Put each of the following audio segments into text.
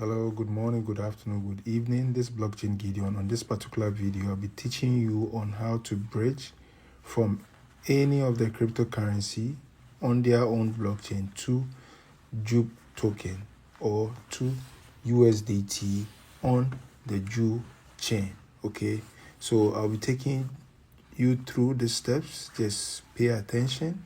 Hello, good morning, good afternoon, good evening. This is Blockchain Gideon. On this particular video, I'll be teaching you on how to bridge from any of the cryptocurrency on their own blockchain to JUP token or to USDT on the Ju chain. Okay, so I'll be taking you through the steps. Just pay attention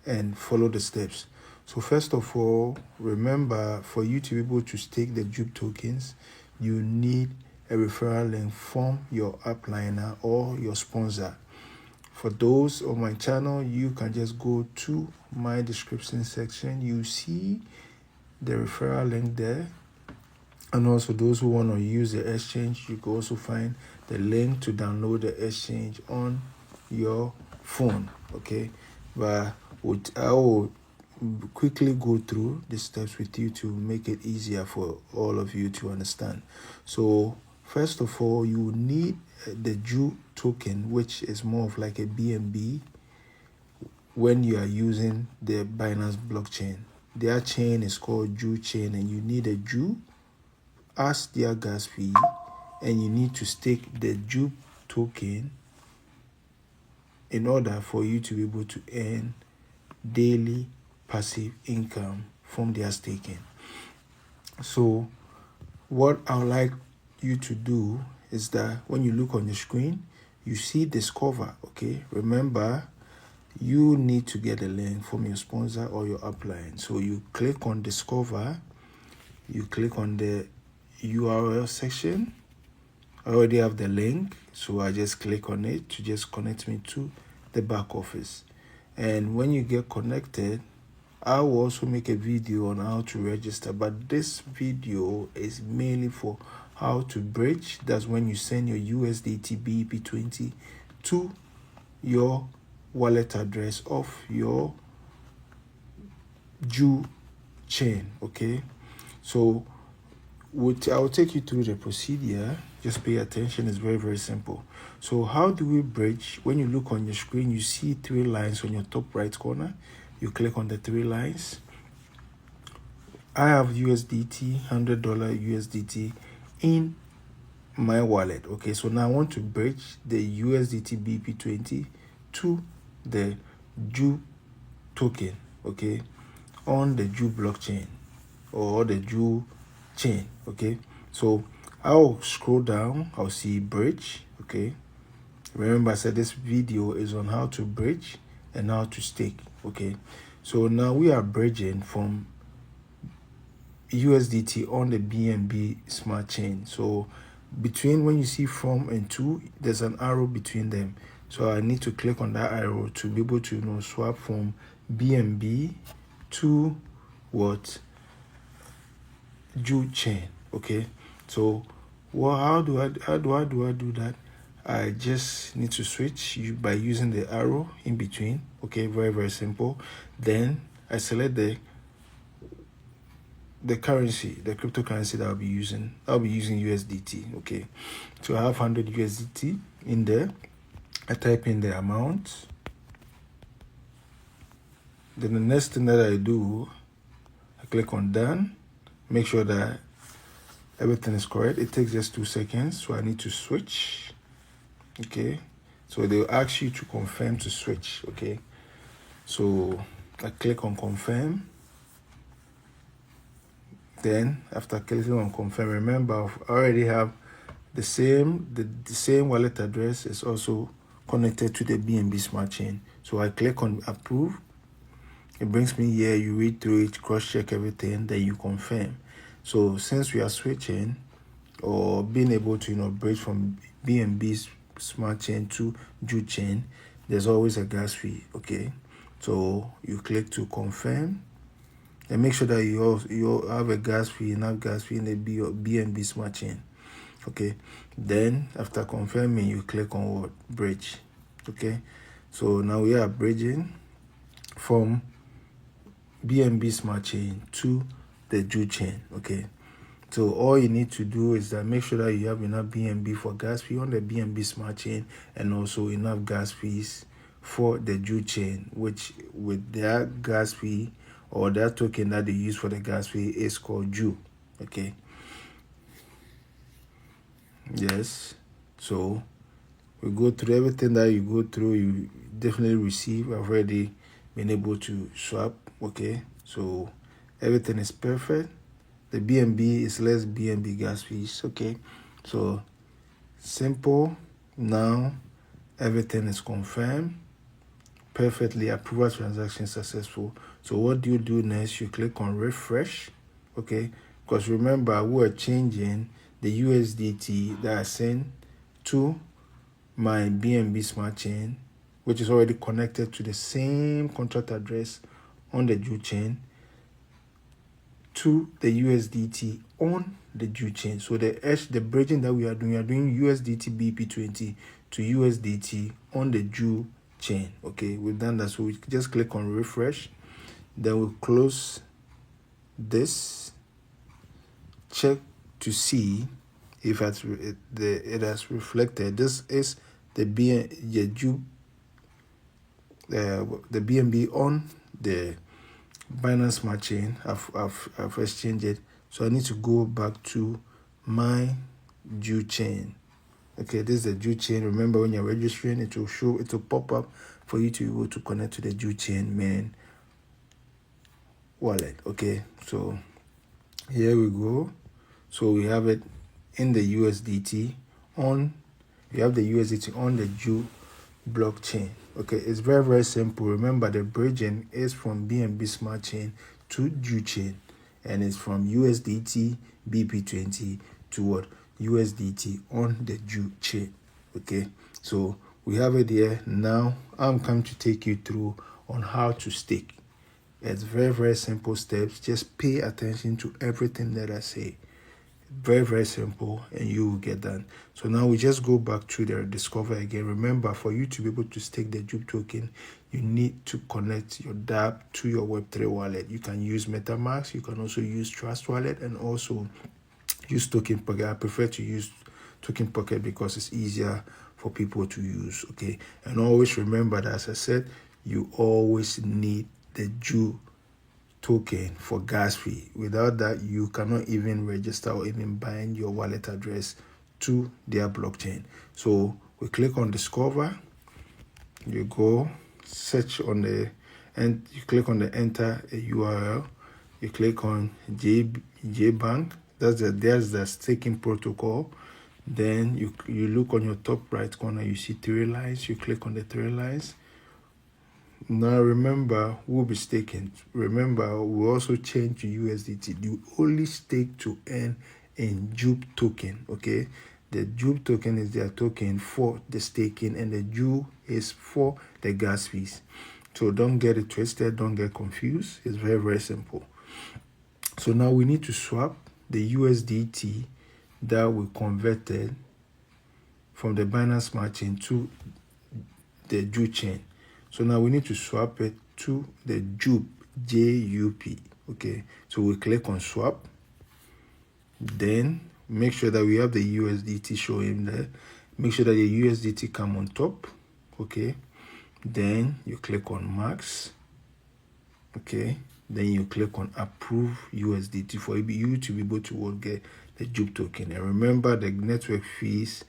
and follow the steps. So first of all, remember, for you to be able to stake the JUP tokens, you need a referral link from your upliner or your sponsor. For those on my channel, you can just go to my description section. You see the referral link there. And also those who want to use the exchange, you can also find the link to download the exchange on your phone. Okay, but I will quickly go through the steps with you to make it easier for all of you to understand. So first of all, you need the Ju token, which is more of like a BNB when you are using the Binance blockchain. Their chain is called JuCoin, and you need a Ju as their gas fee, and you need to stake the Ju token in order for you to be able to earn daily passive income from their staking. So what I would like you to do is that when you look on the screen, you see Discover. Okay, remember, you need to get a link from your sponsor or your upline. So you click on Discover, you click on the URL section. I already have the link, so I just click on it to just connect me to the back office. And when you get connected, I will also make a video on how to register, but this video is mainly for how to bridge. That's when you send your USDT BEP20 to your wallet address of your Ju chain. Okay, so I'll take you through the procedure. Just pay attention. It's very, very simple. So how do we bridge? When you look on your screen, you see 3 lines on your top right corner. You click on the 3 lines. I have USDT, $100 USDT in my wallet. Okay, so now I want to bridge the USDT BP20 to the Ju token, okay, on the Ju blockchain or the Ju chain. Okay, so I'll scroll down. I'll see bridge. Okay, remember I said this video is on how to bridge and how to stake. Okay, so now we are bridging from USDT on the BNB smart chain. So between, when you see from and to, there's an arrow between them. So I need to click on that arrow to be able to swap from BNB to what? Ju chain. Okay, so how do I do that? I just need to switch by using the arrow in between. Okay, very, very simple. Then I select the currency, the cryptocurrency that I'll be using. I'll be using USDT. Okay, so I have 100 USDT in there. I type in the amount. Then the next thing that I do, I click on done. Make sure that everything is correct. It takes just 2 seconds, so I need to switch. Okay, so they'll ask you to confirm to switch. Okay, so I click on confirm. Then after clicking on confirm, remember I already have the same wallet address is also connected to the BNB smart chain. So I click on approve. It brings me here. You read through it, cross check everything, then you confirm. So since we are switching or being able to bridge from BNB's smart chain to Ju chain, there's always a gas fee. Okay, so you click to confirm and make sure that you have a gas fee, enough gas fee in the BNB smart chain. Okay, then after confirming, you click on what? Bridge. Okay, so now we are bridging from BNB smart chain to the Ju chain. Okay, so all you need to do is that make sure that you have enough BNB for gas fee on the BNB smart chain, and also enough gas fees for the Ju chain, which with their gas fee or that token that they use for the gas fee is called Ju. Okay. Yes. So we go through everything that you go through, you definitely receive. I've already been able to swap. Okay. So everything is perfect. The BNB is less BNB gas fees. Okay. So simple. Now everything is confirmed. Perfectly approval transaction successful. So what do you do next? You click on refresh. Okay. Because remember, we're changing the USDT that I sent to my BNB smart chain, which is already connected to the same contract address on the Ju chain, to the USDT on the Ju chain. So the bridging that we are doing USDT BP20 to USDT on the Ju chain. Okay, we've done that. So we just click on refresh, then we'll close this, check to see if it has reflected. This is the Ju the BNB on the Binance Smart Chain. I've exchanged it, so I need to go back to my Ju chain. Okay, this is the Ju chain. Remember, when you're registering, it will pop up for you to be able to connect to the Ju chain main wallet. Okay, so here we go. So we have it in the USDT on. We have the USDT on the Ju blockchain. Okay, it's very, very simple. Remember, the bridging is from BNB Smart Chain to Ju chain, and it's from USDT BP20 to what? USDT on the Ju chain. Okay, so we have it here. Now I'm coming to take you through on how to stake. It's very, very simple steps. Just pay attention to everything that I say. Very, very simple, and you will get done. So now we just go back to the discover again. Remember, for you to be able to stake the JUP token, you need to connect your DApp to your Web3 wallet. You can use MetaMask, you can also use Trust Wallet, and also use Token Pocket. I prefer to use Token Pocket because it's easier for people to use. Okay, and always remember that, as I said, you always need the JUP token for gas fee. Without that, you cannot even register or even bind your wallet address to their blockchain. So we click on discover, you go search on the, and you click on the enter a URL, you click on JBANK. There's the staking protocol. Then you look on your top right corner, you see 3 lines, you click on the 3 lines. Now remember, we'll be staking. Remember, we also change to USDT. You only stake to earn in JUP token. Okay, the JUP token is their token for the staking, and the Ju is for the gas fees. So don't get it twisted, don't get confused. It's very, very simple. So now we need to swap the USDT that we converted from the Binance Smart Chain to the Ju chain. So now we need to swap it to the JUP, JUP. Okay, so we click on swap. Then make sure that we have the USDT showing there. Make sure that the USDT come on top. Okay, then you click on max. Okay, then you click on approve USDT for you to be able to get the JUP token. And remember, the network fees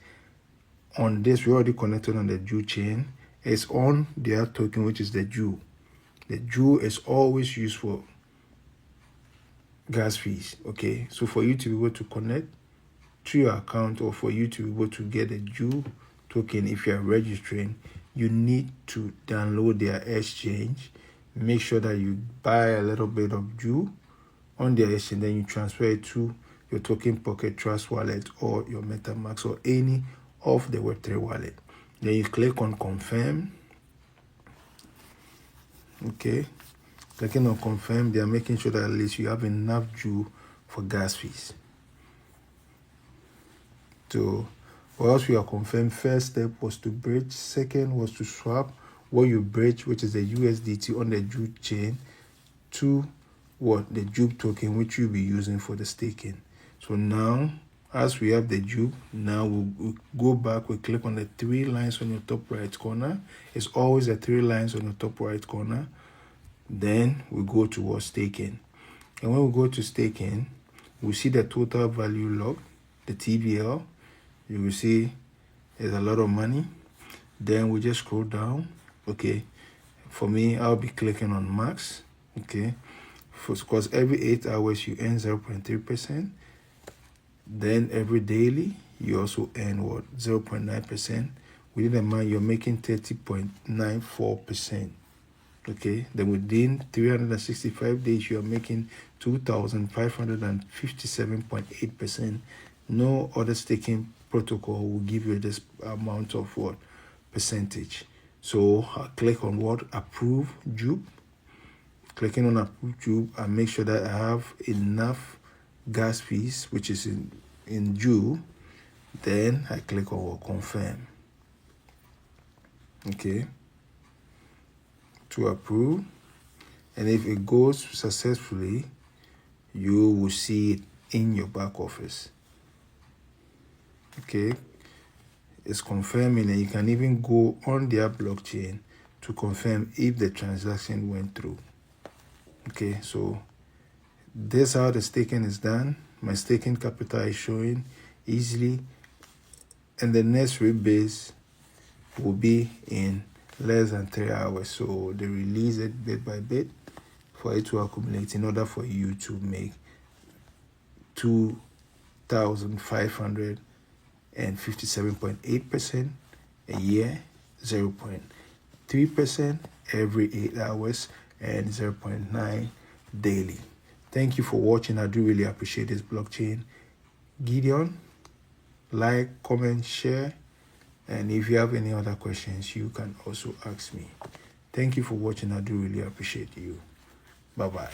on this, we already connected on the Ju chain. It's on their token, which is the Ju. The Ju is always used for gas fees. Okay, so for you to be able to connect to your account, or for you to be able to get a Ju token, if you are registering, you need to download their exchange. Make sure that you buy a little bit of Ju on their exchange, then you transfer it to your Token Pocket, Trust Wallet, or your MetaMask, or any of the Web3 wallet. Then you click on confirm. Okay, clicking on confirm, they are making sure that at least you have enough Ju for gas fees. So once we are confirmed, first step was to bridge, second was to swap what you bridge, which is the USDT on the Ju chain, to what? The JUP token, which you'll be using for the staking. So now, as we have the JUP, now we'll go back, we click on the 3 lines on your top right corner. It's always the 3 lines on your top right corner. Then we go towards staking. And when we go to staking, we'll see the total value log, the TVL. You will see there's a lot of money. Then we just scroll down. Okay, for me, I'll be clicking on max. Okay, because every 8 hours you earn 0.3%. Then every daily you also earn what? 0.9%. Within a month you're making 30.94%. Okay, then within 365 days you are making 2,557.8%. No other staking protocol will give you this amount of what percentage. So I'll click on what? Approve JUP. Clicking on approve JUP, I make sure that I have enough gas fees, which is in JUP. Then I click on confirm. Okay, to approve. And if it goes successfully, you will see it in your back office. Okay, it's confirming, and you can even go on their blockchain to confirm if the transaction went through. Okay, so this is how the staking is done. My staking capital is showing easily, and the next rebase will be in less than 3 hours. So they release it bit by bit for it to accumulate in order for you to make 2,557.8% a year, 0.3% every 8 hours, and 0.9 daily. Thank you for watching. I do really appreciate this blockchain. Gideon, like, comment, share, and if you have any other questions, you can also ask me. Thank you for watching. I do really appreciate you. Bye-bye.